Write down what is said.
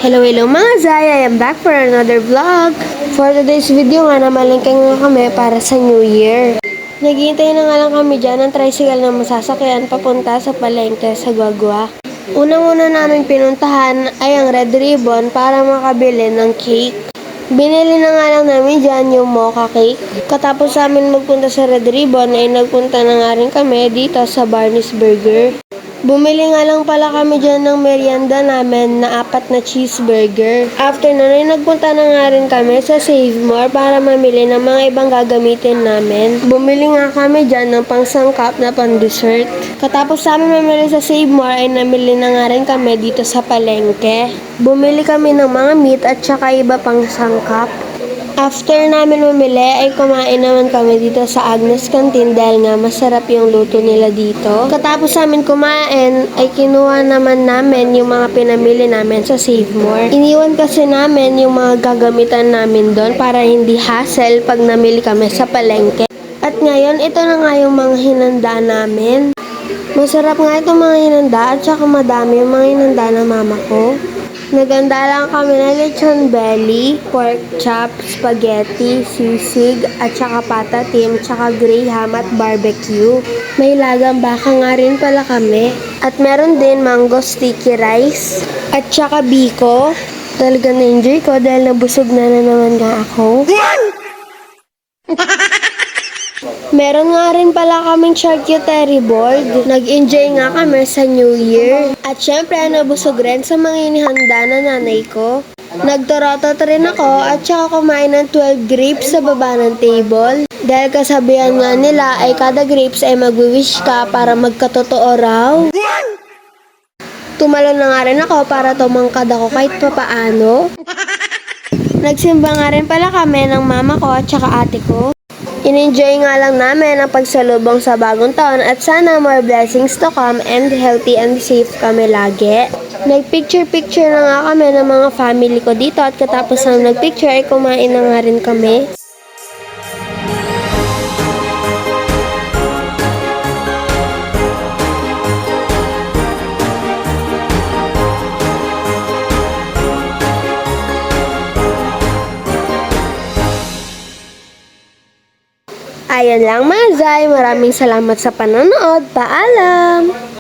Hello mga Zay! I am back for another vlog. For today's video nga, namalingkang nga kami para sa New Year. Naghihintay na nga lang kami dyan ng tricycle na masasakyan papunta sa palengke sa Guagua. Unang-una namin pinuntahan ay ang Red Ribbon para makabili ng cake. Binili na nga lang namin dyan yung mocha cake. Katapos namin magpunta sa Red Ribbon ay nagpunta na nga rin kami dito sa Barney's Burger. Bumili nga lang pala kami dyan ng merienda namin na 4 na cheeseburger. After nun ay nagpunta na nga rin kami sa Save More para mamili ng mga ibang gagamitin namin. Bumili nga kami dyan ng pangsangkap na pang-dessert. Katapos namin mamili sa Save More ay namili na nga rin kami dito sa palengke. Bumili kami ng mga meat at saka iba pang sangkap. After namin mamili ay kumain naman kami dito sa Agnes Canteen dahil nga masarap yung luto nila dito. Katapos namin kumain ay kinuha naman namin yung mga pinamili namin sa Save More. Iniwan kasi namin yung mga gagamitan namin doon para hindi hassle pag namili kami sa palengke. At ngayon ito na nga yung mga hinanda namin. Masarap nga itong mga hinanda at saka madami yung mga hinanda ng mama ko. Naganda lang kami na lechon belly, pork chop, spaghetti, sisig, at saka patatim, tsaka graham at barbecue. May lagang baka nga rin pala kami. At meron din mango sticky rice, at saka biko. Talaga na-enjoy ko dahil nabusog na naman nga ako. Meron nga rin pala kaming charcuterie board. Nag-enjoy nga kami sa New Year. At syempre, nabusog rin sa mga inihanda na nanay ko. Nagtorotot rin ako at saka kumain ng 12 grapes sa baba ng table. Dahil kasabihan nga nila ay kada grapes ay mag-wish ka para magkatotoo raw. Tumalon na nga rin ako para tumangkad ako kahit papaano. Nagsimba nga rin pala kami ng mama ko at saka ate ko. In-enjoy nga lang namin ang pagsalubong sa bagong taon at sana more blessings to come and healthy and safe kami lagi. Nagpicture-picture na nga kami ng mga family ko dito at katapos ng nagpicture ay kumain na nga rin kami. Ayan lang mga Zay, maraming salamat sa panonood. Paalam!